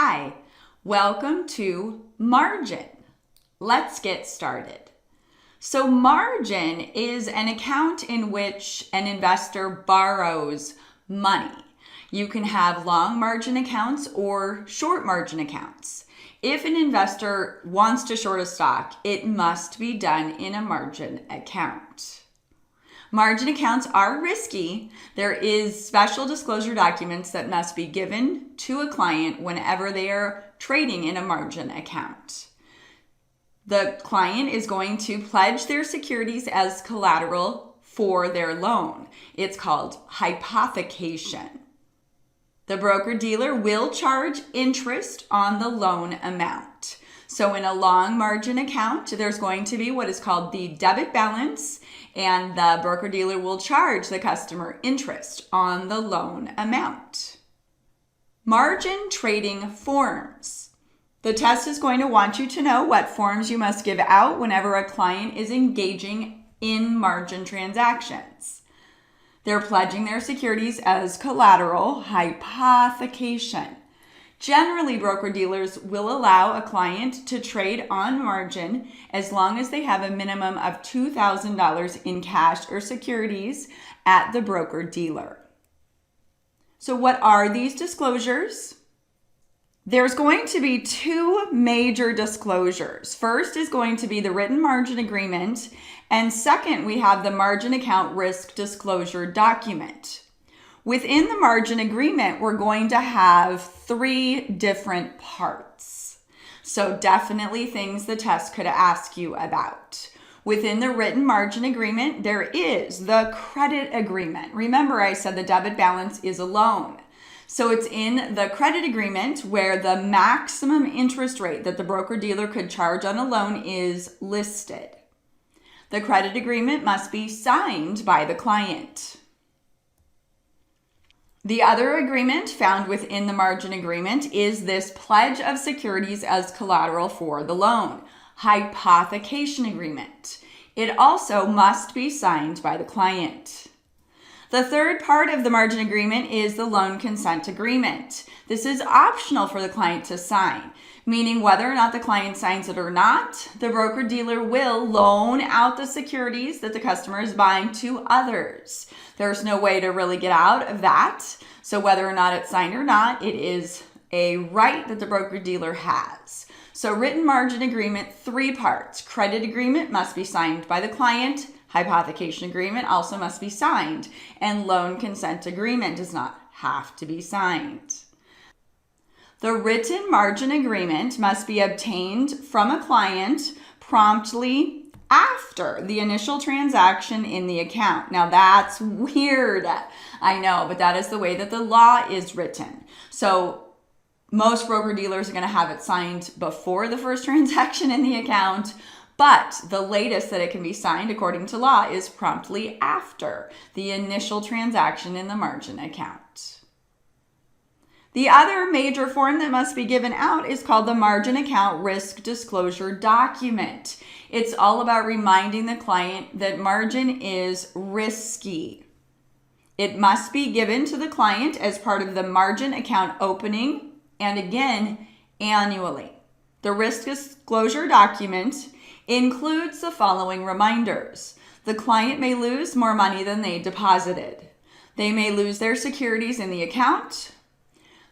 Hi, welcome to Margin. Let's get started. So margin is an account in which an investor borrows money. You can have long margin accounts or short margin accounts. If an investor wants to short a stock, it must be done in a margin account. Margin accounts are risky. There is special disclosure documents that must be given to a client whenever they are trading in a margin account. The client is going to pledge their securities as collateral for their loan. It's called hypothecation. The broker-dealer will charge interest on the loan amount. So in a long margin account, there's going to be what is called the debit balance, and the broker-dealer will charge the customer interest on the loan amount. Margin trading forms. The test is going to want you to know what forms you must give out whenever a client is engaging in margin transactions. They're pledging their securities as collateral, hypothecation. Generally, broker-dealers will allow a client to trade on margin as long as they have a minimum of $2,000 in cash or securities at the broker-dealer. So what are these disclosures? There's going to be two major disclosures. First is going to be the written margin agreement, and second, we have the margin account risk disclosure document. Within the margin agreement, we're going to have three different parts. So definitely things the test could ask you about. Within the written margin agreement, there is the credit agreement. Remember, I said the debit balance is a loan. So it's in the credit agreement where the maximum interest rate that the broker-dealer could charge on a loan is listed. The credit agreement must be signed by the client. The other agreement found within the margin agreement is this pledge of securities as collateral for the loan, hypothecation agreement. It also must be signed by the client. The third part of the margin agreement is the loan consent agreement. This is optional for the client to sign, meaning whether or not the client signs it or not, the broker-dealer will loan out the securities that the customer is buying to others. There's no way to really get out of that. So whether or not it's signed or not, it is a right that the broker-dealer has. So written margin agreement, three parts. Credit agreement must be signed by the client. Hypothecation agreement also must be signed. And loan consent agreement does not have to be signed. The written margin agreement must be obtained from a client promptly after the initial transaction in the account. Now that's weird, I know, but that is the way that the law is written. So most broker-dealers are going to have it signed before the first transaction in the account, but the latest that it can be signed according to law is promptly after the initial transaction in the margin account. The other major form that must be given out is called the margin account risk disclosure document. It's all about reminding the client that margin is risky. It must be given to the client as part of the margin account opening and again annually. The risk disclosure document includes the following reminders. The client may lose more money than they deposited. They may lose their securities in the account.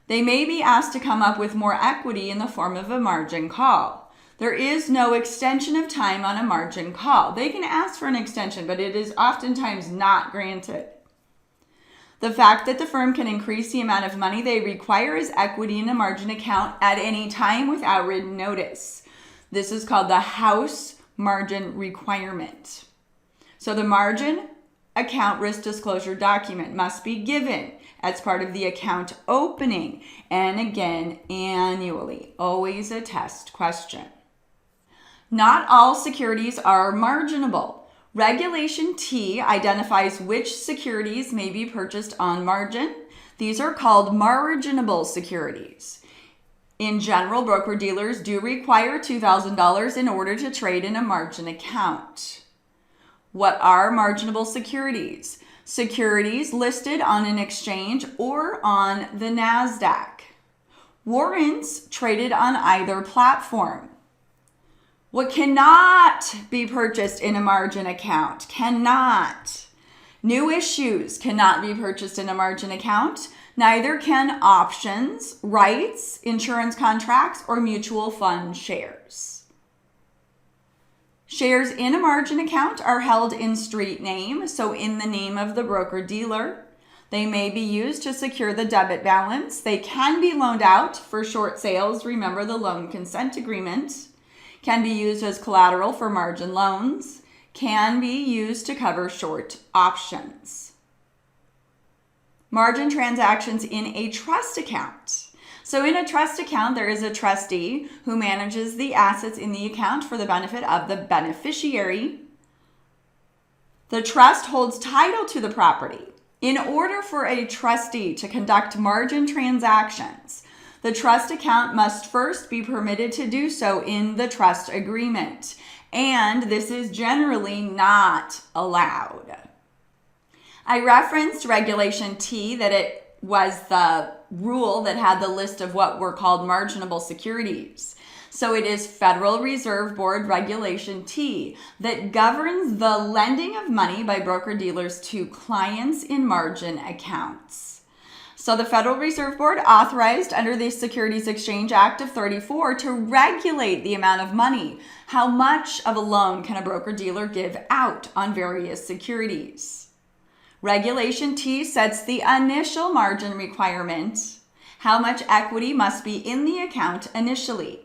They may be asked to come up with more equity in the form of a margin call. There is no extension of time on a margin call. They can ask for an extension, but it is oftentimes not granted. The fact that the firm can increase the amount of money they require as equity in a margin account at any time without written notice. This is called the house margin requirement. So the margin account risk disclosure document must be given as part of the account opening and again annually. Always a test question. Not all securities are marginable. Regulation T identifies which securities may be purchased on margin. These are called marginable securities. In general, broker-dealers do require $2,000 in order to trade in a margin account. What are marginable securities? Securities listed on an exchange or on the NASDAQ. Warrants traded on either platform. What cannot be purchased in a margin account? Cannot. New issues cannot be purchased in a margin account. Neither can options, rights, insurance contracts, or mutual fund shares. Shares in a margin account are held in street name, so in the name of the broker-dealer. They may be used to secure the debit balance. They can be loaned out for short sales. Remember the loan consent agreement. Can be used as collateral for margin loans. Can be used to cover short options. Margin transactions in a trust account. So in a trust account, there is a trustee who manages the assets in the account for the benefit of the beneficiary. The trust holds title to the property. In order for a trustee to conduct margin transactions, the trust account must first be permitted to do so in the trust agreement, and this is generally not allowed. I referenced Regulation T, that it was the rule that had the list of what were called marginable securities. So it is Federal Reserve Board Regulation T that governs the lending of money by broker-dealers to clients in margin accounts. So the Federal Reserve Board authorized under the Securities Exchange Act of 34 to regulate the amount of money. How much of a loan can a broker-dealer give out on various securities? Regulation T sets the initial margin requirement. How much equity must be in the account initially?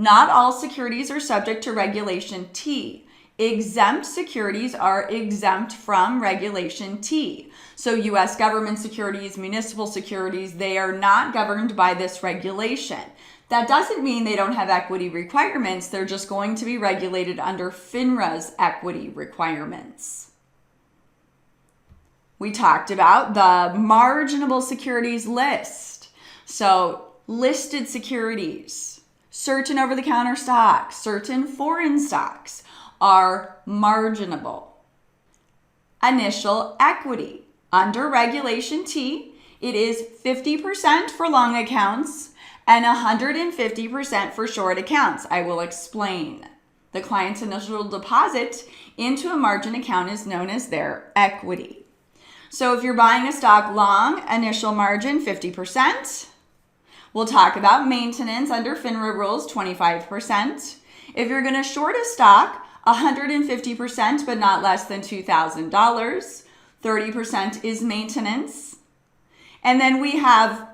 Not all securities are subject to Regulation T. Exempt securities are exempt from Regulation T. So U.S. government securities, municipal securities, they are not governed by this regulation. That doesn't mean they don't have equity requirements. They're just going to be regulated under FINRA's equity requirements. We talked about the marginable securities list. So listed securities, certain over-the-counter stocks, certain foreign stocks are marginable. Initial equity. Under Regulation T, it is 50% for long accounts and 150% for short accounts. I will explain. The client's initial deposit into a margin account is known as their equity. So if you're buying a stock long, initial margin 50%. We'll talk about maintenance under FINRA rules, 25%. If you're going to short a stock, 150%, but not less than $2,000. 30% is maintenance. And then we have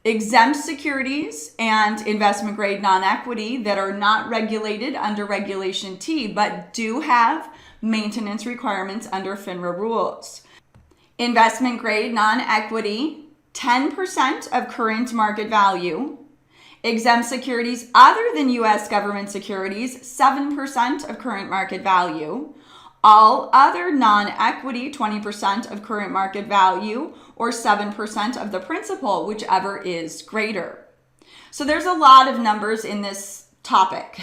exempt securities and investment grade non-equity that are not regulated under Regulation T, but do have maintenance requirements under FINRA rules. Investment grade non-equity, 10% of current market value. Exempt securities other than U.S. government securities, 7% of current market value. All other non-equity, 20% of current market value, or 7% of the principal, whichever is greater. So there's a lot of numbers in this topic.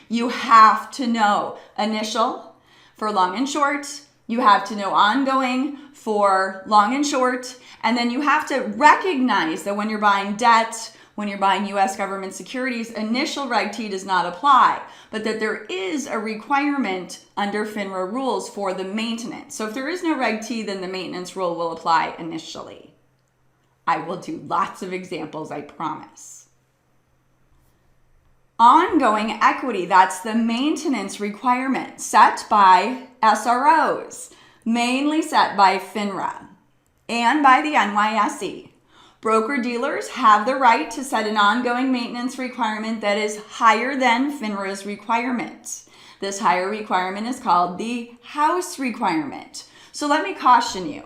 You have to know initial for long and short. You have to know ongoing for long and short. And then you have to recognize that when you're buying debt, when you're buying U.S. government securities, initial Reg T does not apply, but that there is a requirement under FINRA rules for the maintenance. So if there is no Reg T, then the maintenance rule will apply initially. I will do lots of examples, I promise. Ongoing equity, that's the maintenance requirement set by SROs, mainly set by FINRA and by the NYSE. Broker-dealers have the right to set an ongoing maintenance requirement that is higher than FINRA's requirement. This higher requirement is called the house requirement. So let me caution you.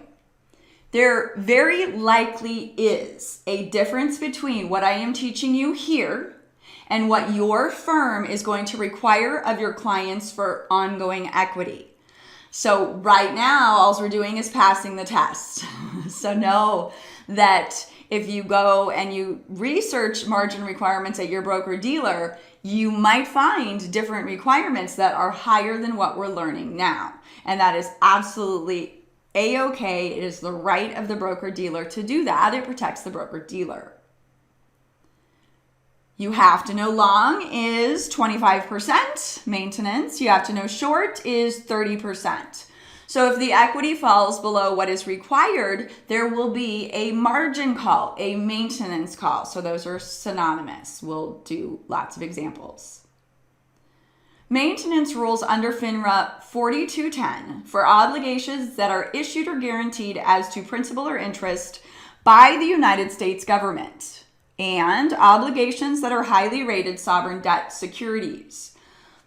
There very likely is a difference between what I am teaching you here and what your firm is going to require of your clients for ongoing equity. So right now, all we're doing is passing the test. So know that if you go and you research margin requirements at your broker-dealer, you might find different requirements that are higher than what we're learning now. And that is absolutely A-okay. It is the right of the broker-dealer to do that. It protects the broker-dealer. You have to know long is 25% maintenance. You have to know short is 30%. So if the equity falls below what is required, there will be a margin call, a maintenance call. So those are synonymous. We'll do lots of examples. Maintenance rules under FINRA 4210 for obligations that are issued or guaranteed as to principal or interest by the United States government, and obligations that are highly rated sovereign debt securities.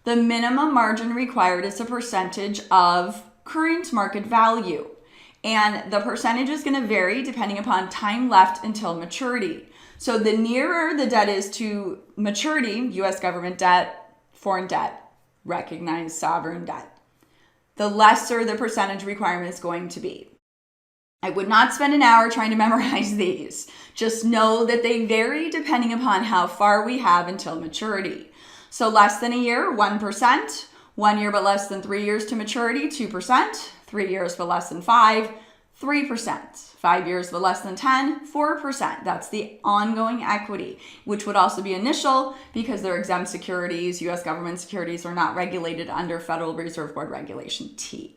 The minimum margin required is a percentage of current market value, and the percentage is going to vary depending upon time left until maturity. So the nearer the debt is to maturity, U.S. government debt, foreign debt, recognized sovereign debt, the lesser the percentage requirement is going to be. I would not spend an hour trying to memorize these. Just know that they vary depending upon how far we have until maturity. So less than a year, 1%. 1 year but less than 3 years to maturity, 2%. 3 years but less than 5, 3%. 5 years but less than 10, 4%. That's the ongoing equity, which would also be initial because they're exempt securities. U.S. government securities are not regulated under Federal Reserve Board Regulation T.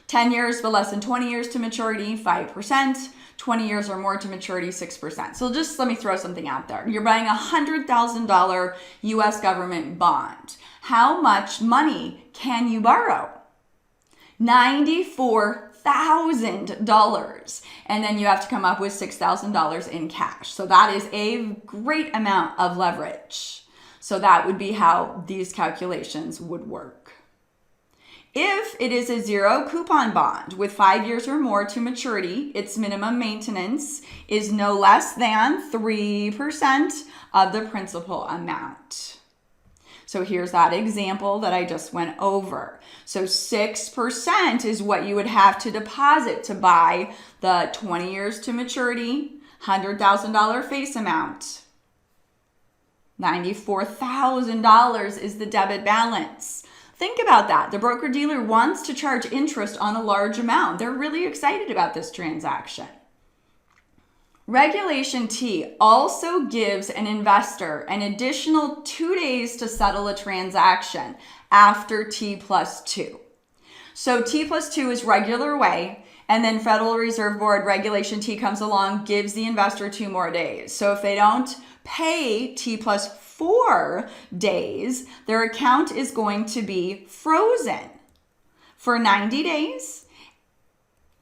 10 years but less than 20 years to maturity, 5%. 20 years or more to maturity, 6%. So just let me throw something out there. You're buying a $100,000 U.S. government bond. How much money can you borrow? $94,000. And then you have to come up with $6,000 in cash. So that is a great amount of leverage. So that would be how these calculations would work. If it is a zero coupon bond with 5 years or more to maturity, its minimum maintenance is no less than 3% of the principal amount. So here's that example that I just went over. So 6% is what you would have to deposit to buy the 20 years to maturity, $100,000 face amount. $94,000 is the debit balance. Think about that. The broker-dealer wants to charge interest on a large amount. They're really excited about this transaction. Regulation T also gives an investor an additional 2 days to settle a transaction after T plus 2. So T plus 2 is regular way, and then Federal Reserve Board Regulation T comes along, gives the investor 2 more days. So if they don't pay T plus 4 days, their account is going to be frozen for 90 days.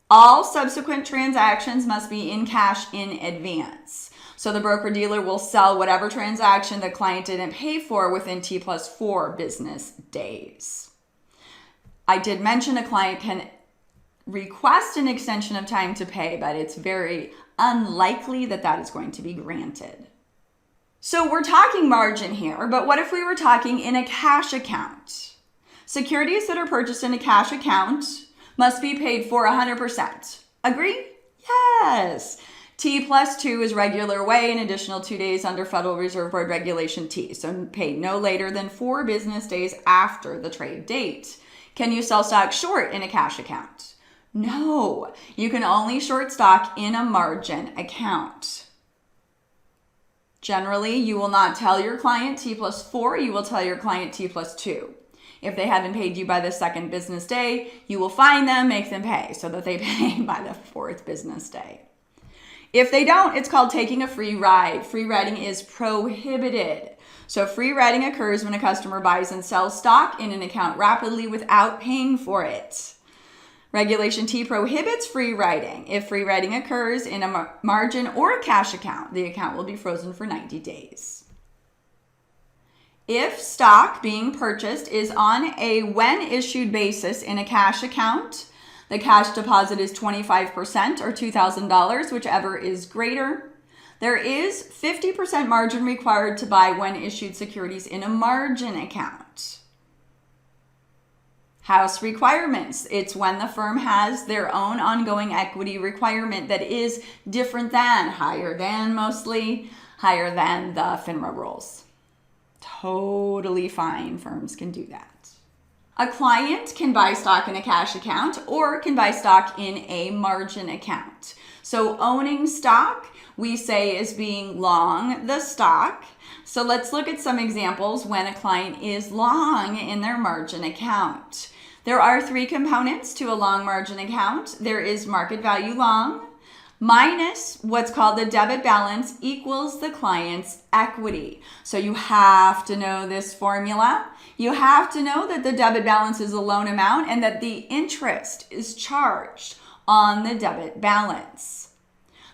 All subsequent transactions must be in cash in advance. So the broker-dealer will sell whatever transaction the client didn't pay for within T plus 4 business days. I did mention a client can request an extension of time to pay, but it's very unlikely that that is going to be granted. So we're talking margin here, but what if we were talking in a cash account? Securities that are purchased in a cash account must be paid for 100%. Agree? Yes. T plus 2 is regular way, an additional 2 days under Federal Reserve Board Regulation T. So paid no later than 4 business days after the trade date. Can you sell stock short in a cash account? No. You can only short stock in a margin account. Generally, you will not tell your client T plus 4, you will tell your client T plus 2. If they haven't paid you by the 2nd business day, you will fine them, make them pay so that they pay by the 4th business day. If they don't, it's called taking a free ride. Free riding is prohibited. So free riding occurs when a customer buys and sells stock in an account rapidly without paying for it. Regulation T prohibits free riding. If free riding occurs in a margin or a cash account, the account will be frozen for 90 days. If stock being purchased is on a when issued basis in a cash account, the cash deposit is 25% or $2,000, whichever is greater. There is 50% margin required to buy when issued securities in a margin account. House requirements. It's when the firm has their own ongoing equity requirement that is different than, higher than mostly, higher than the FINRA rules. Totally fine. Firms can do that. A client can buy stock in a cash account or can buy stock in a margin account. So owning stock we say is being long the stock. So let's look at some examples when a client is long in their margin account. There are three components to a long margin account. There is market value long minus what's called the debit balance equals the client's equity. So you have to know this formula. You have to know that the debit balance is a loan amount and that the interest is charged on the debit balance.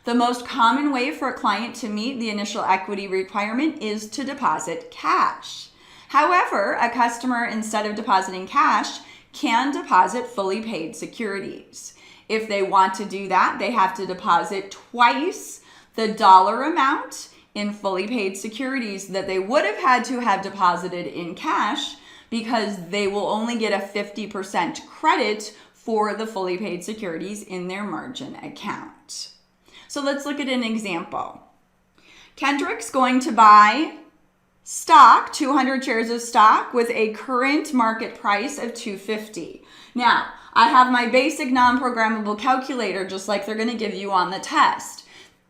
The most common way for a client to meet the initial equity requirement is to deposit cash. However, a customer, instead of depositing cash, can deposit fully paid securities. If they want to do that, they have to deposit twice the dollar amount in fully paid securities that they would have had to have deposited in cash, because they will only get a 50% credit for the fully paid securities in their margin account. So let's look at an example. Kendrick's going to buy stock, 200 shares of stock, with a current market price of $2.50. Now, I have my basic non-programmable calculator, just like they're going to give you on the test.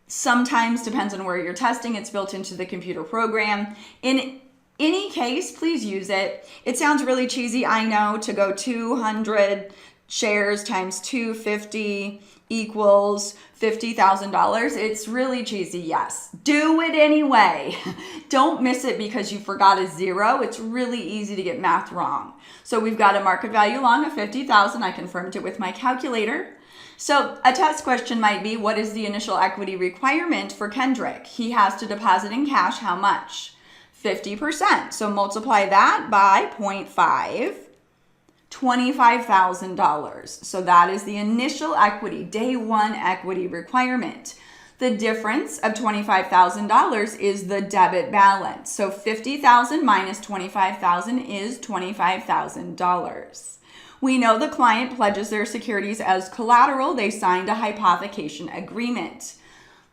Sometimes, depends on where you're testing, it's built into the computer program. In any case, please use it. It sounds really cheesy, I know, to go 200 shares times 250 equals $50,000. It's really cheesy, yes. Do it anyway. Don't miss it because you forgot a zero. It's really easy to get math wrong. So we've got a market value long of $50,000. I confirmed it with my calculator. So a test question might be, what is the initial equity requirement for Kendrick? He has to deposit in cash how much? 50%. So multiply that by 0.5. $25,000. So that is the initial equity, day one equity requirement. The difference of $25,000 is the debit balance. So $50,000 minus $25,000 is $25,000. We know the client pledges their securities as collateral. They signed a hypothecation agreement.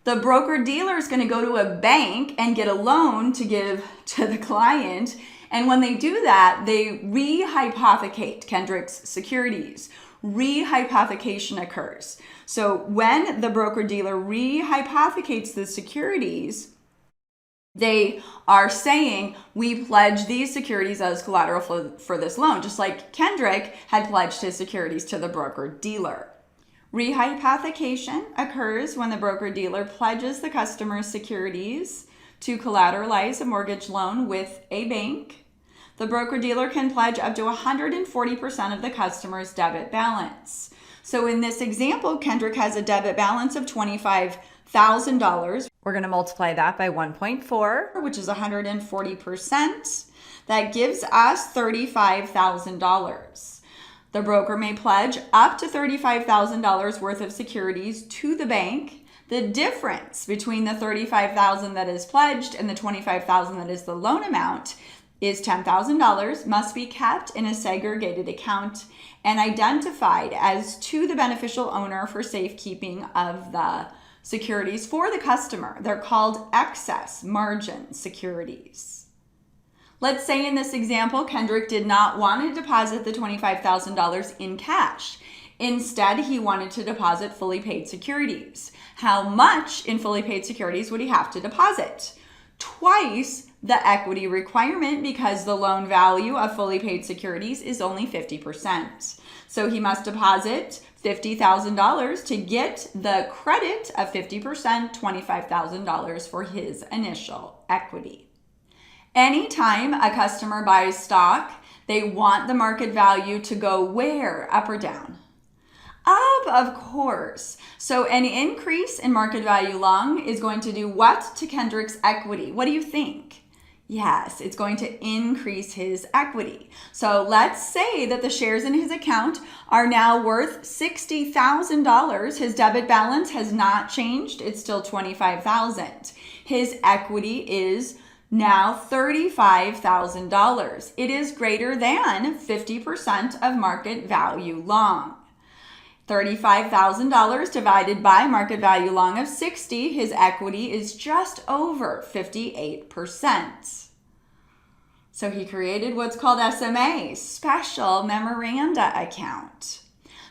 The broker-dealer is going to go to a bank and get a loan to give to the client. And when they do that, they rehypothecate Kendrick's securities. Rehypothecation occurs. So when the broker-dealer rehypothecates the securities, they are saying, we pledge these securities as collateral for this loan, just like Kendrick had pledged his securities to the broker-dealer. Rehypothecation occurs when the broker-dealer pledges the customer's securities to collateralize a mortgage loan with a bank. The broker-dealer can pledge up to 140% of the customer's debit balance. So in this example, Kendrick has a debit balance of $25,000. We're going to multiply that by 1.4, which is 140%. That gives us $35,000. The broker may pledge up to $35,000 worth of securities to the bank. The difference between the $35,000 that is pledged and the $25,000 that is the loan amount is $10,000, must be kept in a segregated account and identified as to the beneficial owner for safekeeping of the securities for the customer. They're called excess margin securities. Let's say in this example, Kendrick did not want to deposit the $25,000 in cash. Instead, he wanted to deposit fully paid securities. How much in fully paid securities would he have to deposit? Twice the equity requirement, because the loan value of fully paid securities is only 50%. So he must deposit $50,000 to get the credit of 50%, $25,000 for his initial equity. Anytime a customer buys stock, they want the market value to go where? Up or down? Up, of course. So an increase in market value long is going to do what to Kendrick's equity? What do you think? Yes, it's going to increase his equity. So let's say that the shares in his account are now worth $60,000. His debit balance has not changed. It's still $25,000. His equity is now $35,000. It is greater than 50% of market value long. $35,000 divided by market value long of 60, his equity is just over 58%. So he created what's called SMA, Special Memoranda Account.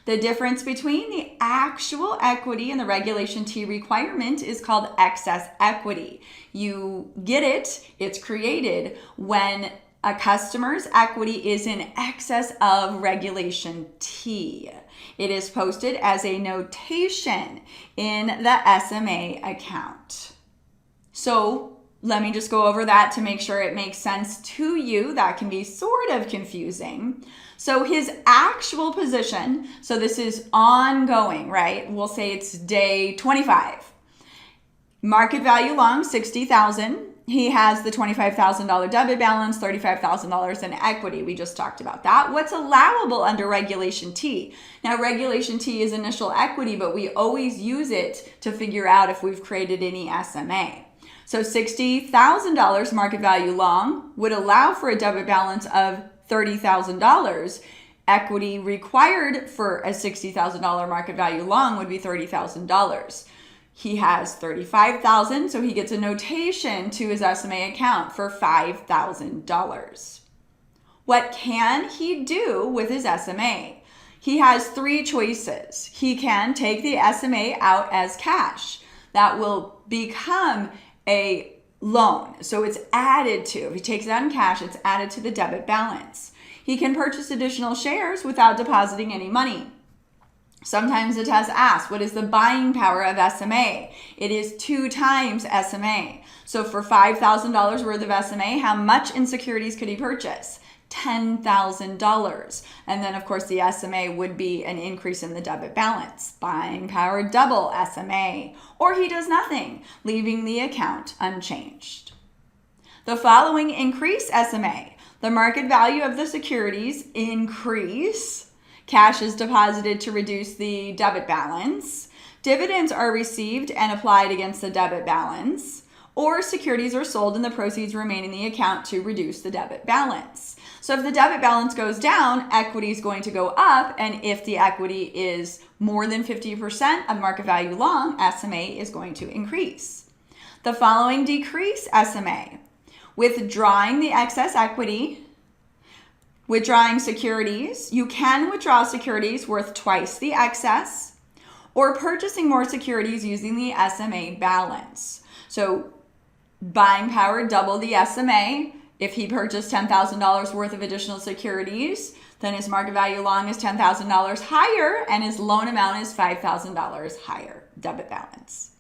The difference between the actual equity and the Regulation T requirement is called excess equity. You get it, it's created when a customer's equity is in excess of Regulation T. It is posted as a notation in the SMA account. So let me just go over that to make sure it makes sense to you. That can be sort of confusing. So his actual position, so this is ongoing, right? We'll say it's day 25. Market value long, $60,000. He has the $25,000 debit balance, $35,000 in equity. We just talked about that. What's allowable under Regulation T? Now, Regulation T is initial equity, but we always use it to figure out if we've created any SMA. So $60,000 market value long would allow for a debit balance of $30,000. Equity required for a $60,000 market value long would be $30,000. He has $35,000, so he gets a notation to his SMA account for $5,000. What can he do with his SMA? He has three choices. He can take the SMA out as cash. That will become a loan. So it's added to, if he takes it out in cash, it's added to the debit balance. He can purchase additional shares without depositing any money. Sometimes the test asks, what is the buying power of SMA? It is 2 times SMA. So for $5,000 worth of SMA, how much in securities could he purchase? $10,000. And then, of course, the SMA would be an increase in the debit balance. Buying power double SMA. Or he does nothing, leaving the account unchanged. The following increase SMA. The market value of the securities increase. Cash is deposited to reduce the debit balance. Dividends are received and applied against the debit balance. Or securities are sold and the proceeds remain in the account to reduce the debit balance. So if the debit balance goes down, equity is going to go up. And if the equity is more than 50% of market value long, SMA is going to increase. The following decrease SMA. Withdrawing the excess equity. Withdrawing securities. You can withdraw securities worth twice the excess, or purchasing more securities using the SMA balance. So buying power, double the SMA. If he purchased $10,000 worth of additional securities, then his market value long is $10,000 higher and his loan amount is $5,000 higher, debit balance.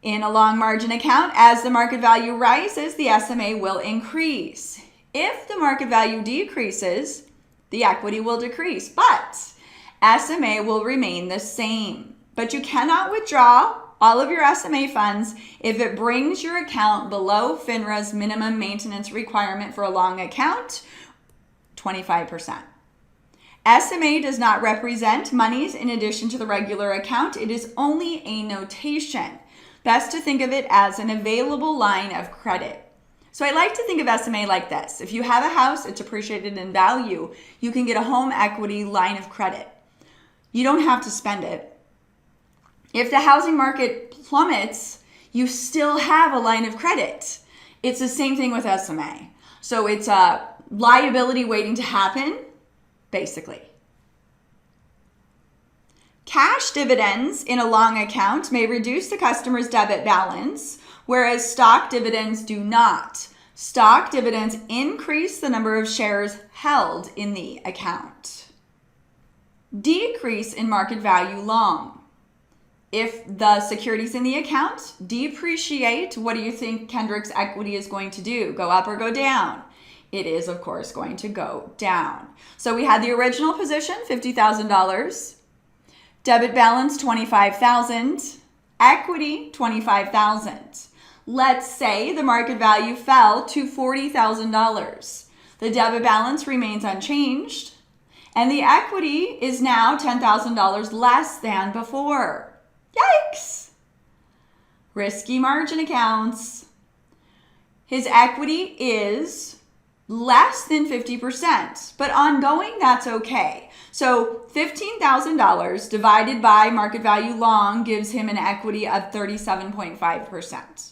In a long margin account, as the market value rises, the SMA will increase. If the market value decreases, the equity will decrease, but SMA will remain the same. But you cannot withdraw all of your SMA funds if it brings your account below FINRA's minimum maintenance requirement for a long account, 25%. SMA does not represent monies in addition to the regular account. It is only a notation. Best to think of it as an available line of credit. So I like to think of SMA like this. If you have a house, it's appreciated in value, you can get a home equity line of credit. You don't have to spend it. If the housing market plummets, you still have a line of credit. It's the same thing with SMA. So it's a liability waiting to happen, basically. Cash dividends in a long account may reduce the customer's debit balance, whereas stock dividends do not. Stock dividends increase the number of shares held in the account. Decrease in market value long. If the securities in the account depreciate, what do you think Kendrick's equity is going to do? Go up or go down? It is, of course, going to go down. So we had the original position, $50,000. Debit balance, $25,000. Equity, $25,000. Let's say the market value fell to $40,000. The debit balance remains unchanged, and the equity is now $10,000 less than before. Yikes! Risky margin accounts. His equity is less than 50%, but ongoing, that's okay. So $15,000 divided by market value long gives him an equity of 37.5%.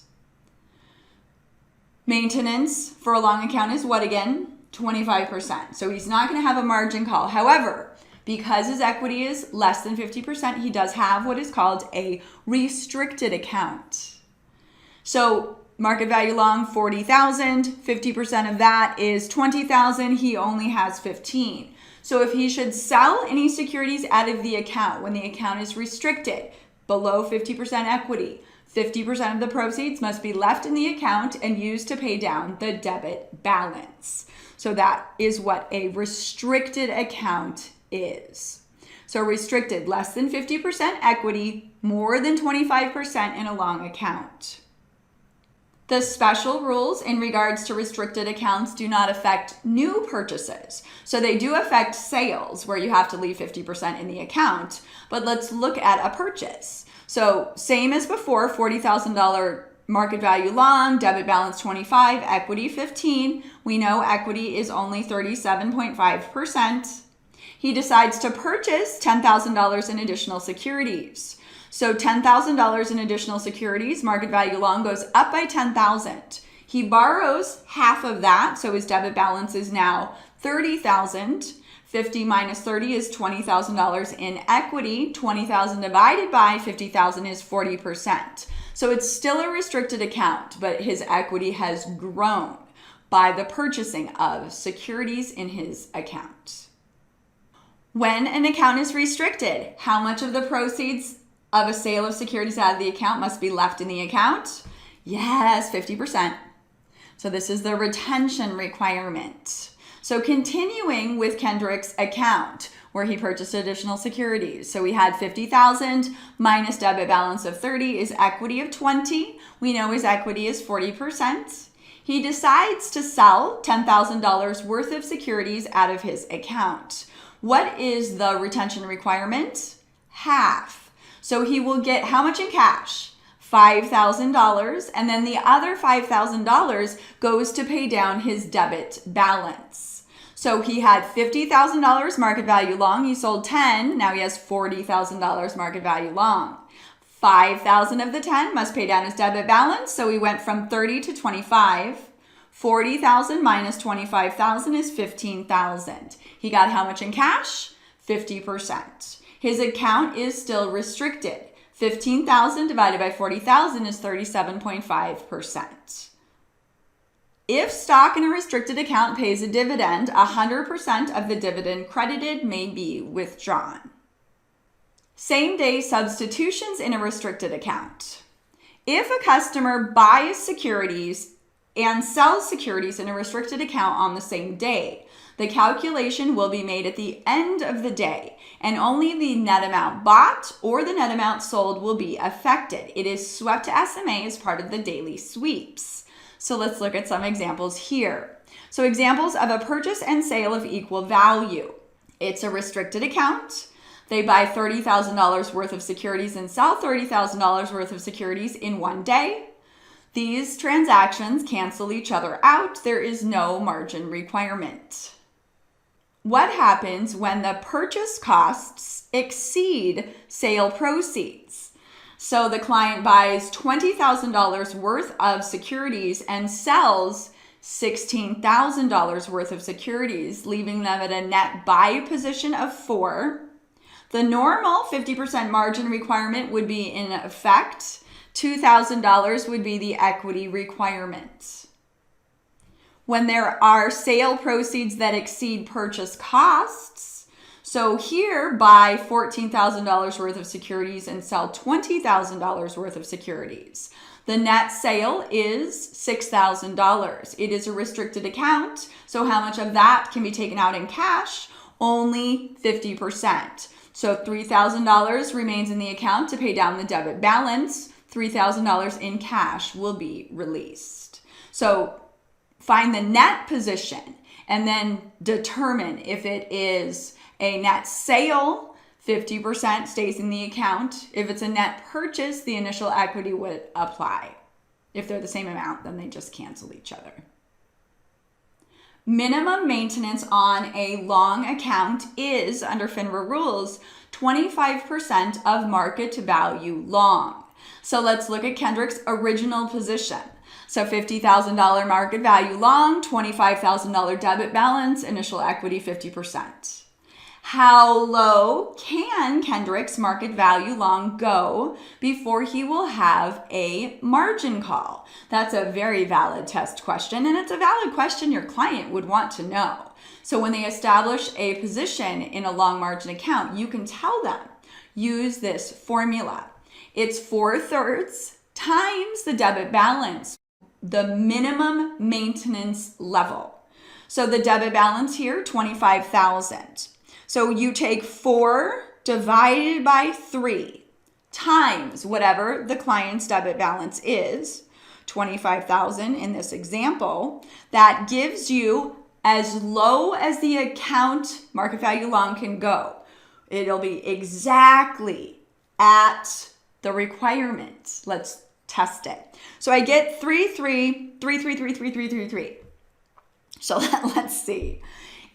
Maintenance for a long account is what again? 25%. So he's not going to have a margin call. However, because his equity is less than 50%, he does have what is called a restricted account. So market value long, 40,000, 50% of that is 20,000, he only has 15. So if he should sell any securities out of the account when the account is restricted, below 50% equity, 50% of the proceeds must be left in the account and used to pay down the debit balance. So that is what a restricted account is. So restricted, less than 50% equity, more than 25% in a long account. The special rules in regards to restricted accounts do not affect new purchases. So they do affect sales where you have to leave 50% in the account, but let's look at a purchase. So same as before, $40,000 market value long, debit balance 25, equity 15. We know equity is only 37.5%. He decides to purchase $10,000 in additional securities. So $10,000 in additional securities, market value long goes up by $10,000. He borrows half of that, so his debit balance is now $30,000. 50 minus 30 is $20,000 in equity. 20,000 divided by 50,000 is 40%. So it's still a restricted account, but his equity has grown by the purchasing of securities in his account. When an account is restricted, how much of the proceeds of a sale of securities out of the account must be left in the account? Yes, 50%. So this is the retention requirement. So continuing with Kendrick's account where he purchased additional securities. So we had 50,000 minus debit balance of 30 is equity of 20. We know his equity is 40%. He decides to sell $10,000 worth of securities out of his account. What is the retention requirement? Half. So he will get how much in cash? $5,000, and then the other $5,000 goes to pay down his debit balance. So he had $50,000 market value long, he sold 10, now he has $40,000 market value long. 5,000 of the 10 must pay down his debit balance, so he went from 30 to 25. 40,000 minus 25,000 is 15,000. He got how much in cash? 50%. His account is still restricted. 15,000 divided by 40,000 is 37.5%. If stock in a restricted account pays a dividend, 100% of the dividend credited may be withdrawn. Same-day substitutions in a restricted account. If a customer buys securities and sells securities in a restricted account on the same day, the calculation will be made at the end of the day, and only the net amount bought or the net amount sold will be affected. It is swept to SMA as part of the daily sweeps. So let's look at some examples here. So examples of a purchase and sale of equal value. It's a restricted account. They buy $30,000 worth of securities and sell $30,000 worth of securities in one day. These transactions cancel each other out. There is no margin requirement. What happens when the purchase costs exceed sale proceeds? So the client buys $20,000 worth of securities and sells $16,000 worth of securities, leaving them at a net buy position of 4. The normal 50% margin requirement would be in effect. $2,000 would be the equity requirement. When there are sale proceeds that exceed purchase costs, so here buy $14,000 worth of securities and sell $20,000 worth of securities. The net sale is $6,000. It is a restricted account, so how much of that can be taken out in cash? Only 50%. So $3,000 remains in the account to pay down the debit balance. $3,000 in cash will be released. So find the net position and then determine if it is a net sale, 50% stays in the account. If it's a net purchase, the initial equity would apply. If they're the same amount, then they just cancel each other. Minimum maintenance on a long account is, under FINRA rules, 25% of market value long. So let's look at Kendrick's original position. So $50,000 market value long, $25,000 debit balance, initial equity 50%. How low can Kendrick's market value long go before he will have a margin call? That's a very valid test question, and it's a valid question your client would want to know. So when they establish a position in a long margin account, you can tell them, use this formula. It's 4/3 times the debit balance, the minimum maintenance level. So the debit balance here, $25,000. So you take 4 divided by 3 times whatever the client's debit balance is, 25,000 in this example. That gives you as low as the account market value long can go. It'll be exactly at the requirement. Let's test it. So I get 3,333,333. So let's see.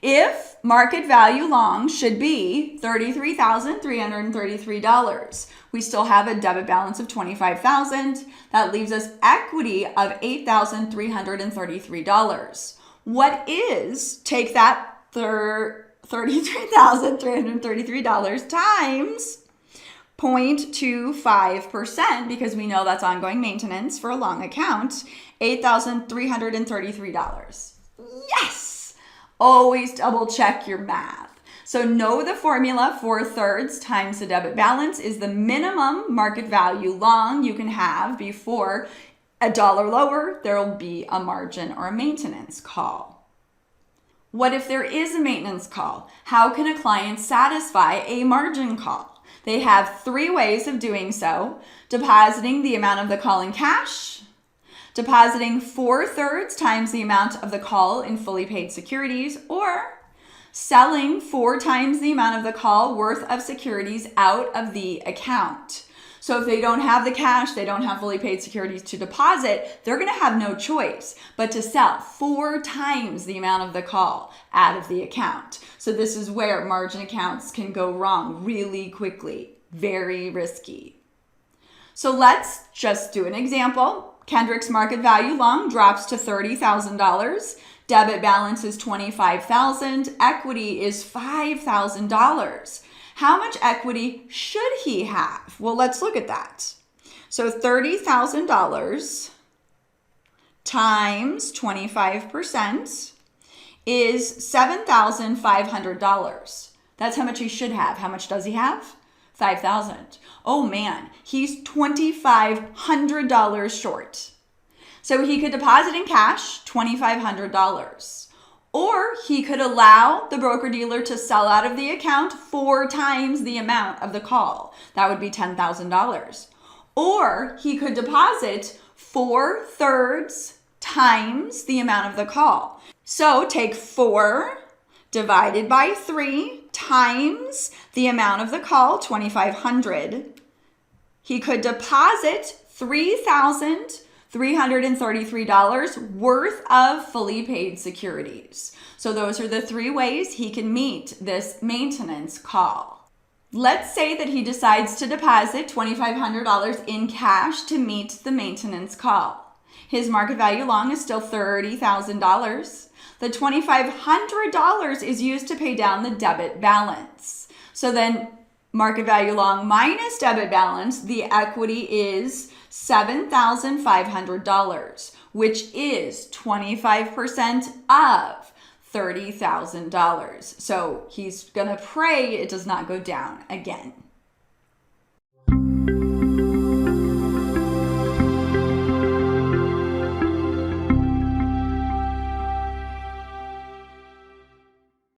If market value long should be $33,333, we still have a debit balance of $25,000. That leaves us equity of $8,333. What is, take that $33,333 times 0.25%, because we know that's ongoing maintenance for a long account, $8,333. Yes! Always double check your math. So know the formula, 4/3 times the debit balance is the minimum market value long you can have before $1 lower, there will be a margin or a maintenance call. What if there is a maintenance call? How can a client satisfy a margin call? They have 3 ways of doing so: depositing the amount of the call in cash, depositing 4/3 times the amount of the call in fully paid securities, or selling 4 times the amount of the call worth of securities out of the account. So if they don't have the cash, they don't have fully paid securities to deposit, they're going to have no choice but to sell 4 times the amount of the call out of the account. So this is where margin accounts can go wrong really quickly. Very risky. So let's just do an example. Kendrick's market value long drops to $30,000. Debit balance is $25,000. Equity is $5,000. How much equity should he have? Well, let's look at that. So $30,000 times 25% is $7,500. That's how much he should have. How much does he have? $5,000. Oh man, he's $2,500 short. So he could deposit in cash $2,500. Or he could allow the broker-dealer to sell out of the account 4 times the amount of the call. That would be $10,000. Or he could deposit 4/3 times the amount of the call. So take 4 divided by 3 times the amount of the call, $2,500. He could deposit $3,333 worth of fully paid securities. So those are the 3 ways he can meet this maintenance call. Let's say that he decides to deposit $2,500 in cash to meet the maintenance call. His market value long is still $30,000. The $2,500 is used to pay down the debit balance. So then market value long minus debit balance, the equity is $7,500, which is 25% of $30,000. So he's going to pray it does not go down again.